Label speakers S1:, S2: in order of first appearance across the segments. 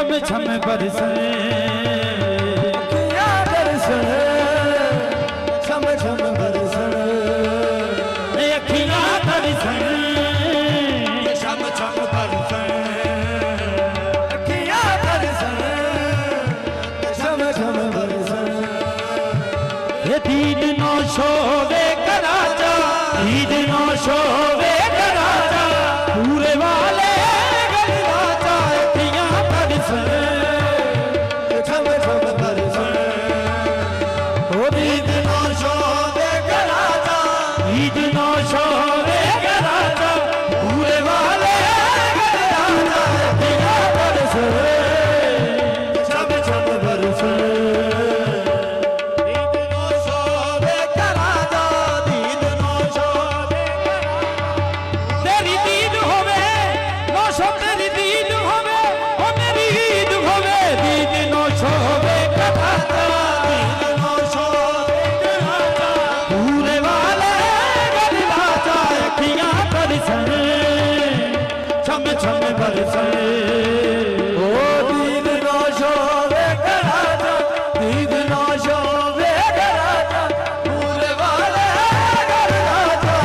S1: छम छम बरसे किया दर्शन छम छम बरसन अखियां दर्शन छम छम बरसन अखियां दर्शन छम छम बरसन ये दीद नो शोवे कराचा दीद नो शोवे कराचा पूरे वाले गलराचा अखियां दर्शन छम छम बरसन ओ दीद नो शोवे कराचा दीद नो शोवे कराचा पूरे वाले गलराचा अखियां दर्शन छम छम बरसन छम छम बरसे ओ दीद नो शोवे कराचा दीद नो शोवे कराचा पूरे वाले गलराचा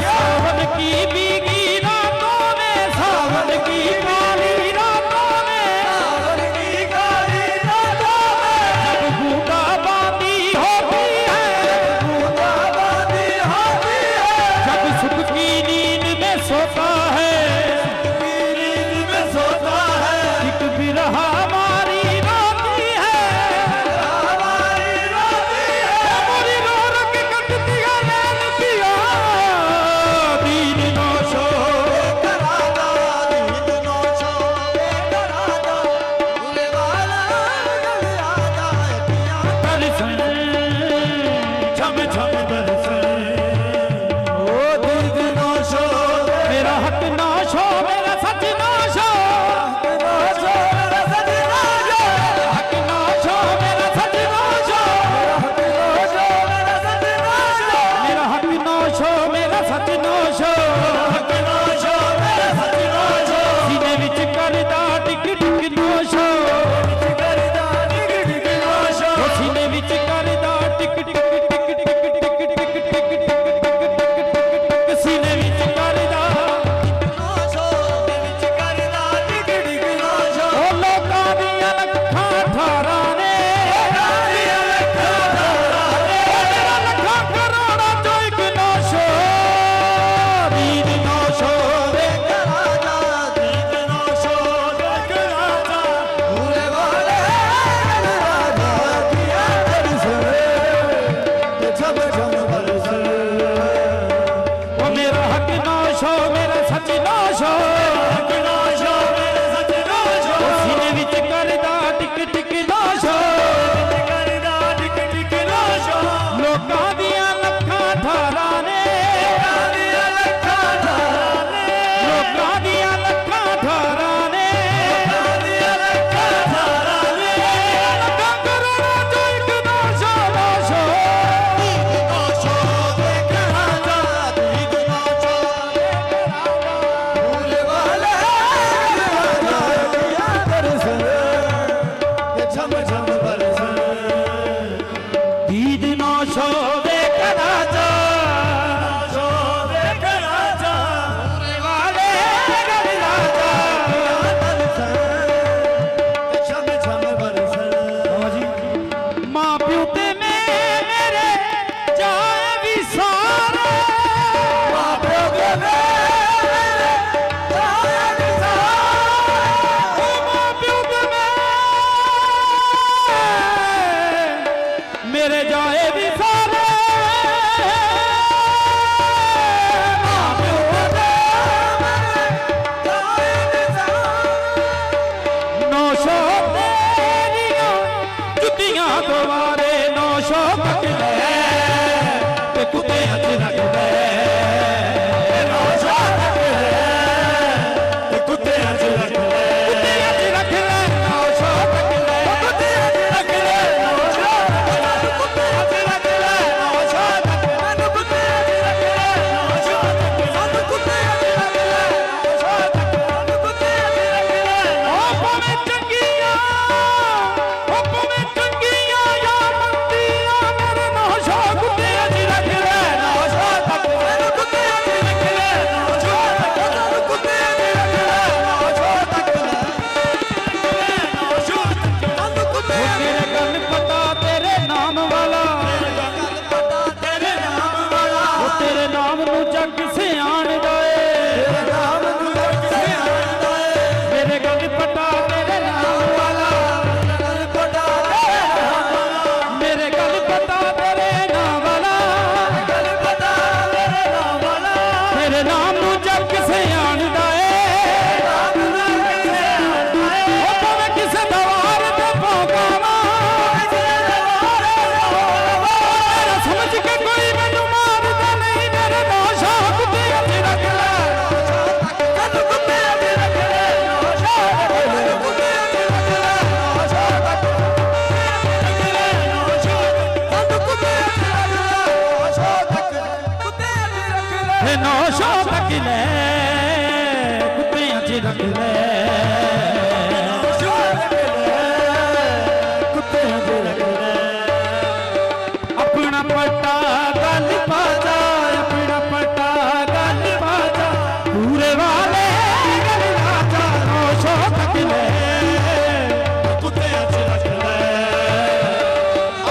S1: सावन की भीगी रातों में सावन की काली रातों में सावन की काली रातों में जब बूंदाबांदी होती है बूंदाबांदी होती है जब सुख की नींद में सोता है हमारी रोती है हमारी रो रो के कटती है नैन पिया दीद नो शोवे कराचा दीद नो शोवे कराचा पूरे वाला गलराचा अखियां दर्शन छम छम बरसन ओ दीद नो शोवे मेरा हक ना शो मेरा सच ना शो टिक टिक नाशो ਲੈ ਕੁੱਤਿਆਂ 'ਚ ਰੱਖ ਲੈ ਕੁੱਤਿਆਂ 'ਚ ਰੱਖ ਲੈ ਆਪਣਾ ਪਟਾ ਗੱਲ ਪਾ ਜਾ ਆਪਣਾ ਪਟਾ ਗੱਲ ਪਾ ਜਾ ਪੂਰੇ ਵਾਲੇ ਗੱਲ ਨਾ ਜਾ 900 ਤੱਕ ਲੈ ਕੁੱਤਿਆਂ 'ਚ ਰੱਖ ਲੈ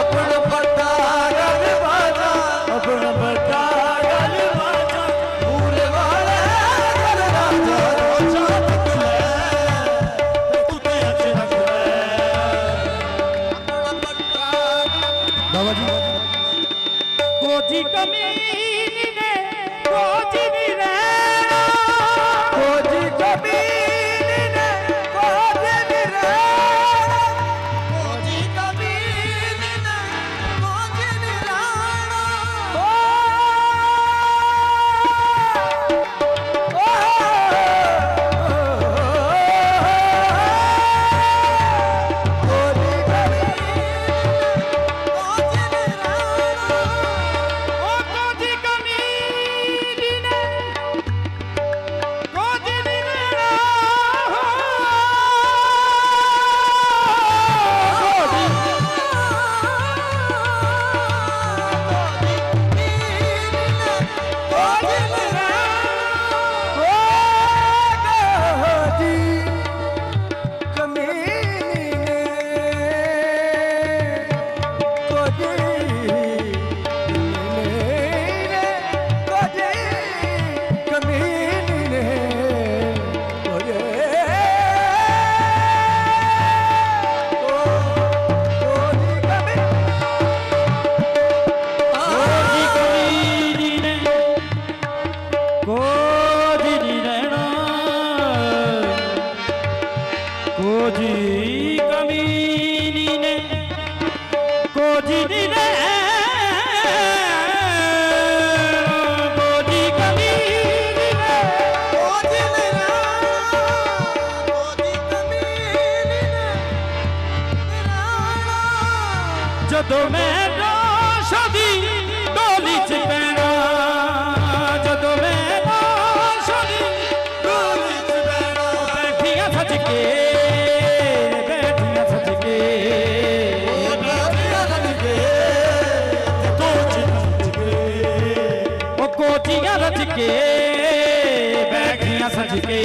S2: ਆਪਣਾ ਪੱਟਾ ਗੱਲ ਬਾਜਾ
S1: ਆਪਣਾ ਪਟਾ ਗੱਲ ਪਾ ਜਾ
S2: ਪੂਰੇ ਵਾਲੇ ਗੱਲ ਰਾਜਾ ਰੋਸ਼ਾ ਤੱਕ ਲੈ
S1: ਕੁੱਤਿਆਂ 'ਚ ਰੱਖ ਲੈ
S2: ਆਪਣਾ ਪੱਟਾ
S1: ਬਾਬਾ ਜੀ ਕੋਜੀ ਕਮੀਨੀ ਨੇ ਕੋਜੀ ਨਹੀਂ ਰਹਿਣਾ
S2: ਕੋਜੀ ਕਮੀਨੀ ਨੇ ਕੋਜੀ ਨੀ ਰਹਿਣਾ ਕੋਜੀ ਕਮੀਨੀ ਨੇ ਕੋਜੀ ਨੀ ਰਹਿਣਾ ਕੋਜੀ ਕਮੀਨੀ ਕੋਜੀ ਨੀ ਰਹਿਣਾ
S1: ਓ ਕੋਜੀ ਕਮੀਨੀ ਨੇ ਕੋਜੀ ਨਹੀਂ ਰਹਿਣਾ ਕੋਜੀ ਕਮੀਨੀ ਨੇ ਕੋਜੀ ਨਹੀਂ ਰਹਿਣਾ ਕੋਜੀ ਕਮੀਨੀ ਨੇ ਕੋਜੀ ਨਹੀਂ ਰਹਿਣਾ ਕੋਜੀ ਕਮੀਨੀ ਨੇ ਜਦੋਂ ਮੈਂ ਲਾਸ਼ਾਂ ਦੀ ਡੋਲੀ 'ਚ ਪੈਣਾ ਜਦੋਂ ਮੈਂ ਲਾਸ਼ਾਂ ਦੀ ਡੋਲੀ 'ਚ ਪੈਣਾ ਬੈਠੀਆਂ ਸੱਜ ਕੇ ਬੈਠੀਆਂ ਸੱਜ ਕੇ ਉਹ ਕੋਚੀਆਂ ਰੱਜ ਕੇ ਬੈਠੀਆਂ ਸੱਜ ਕੇ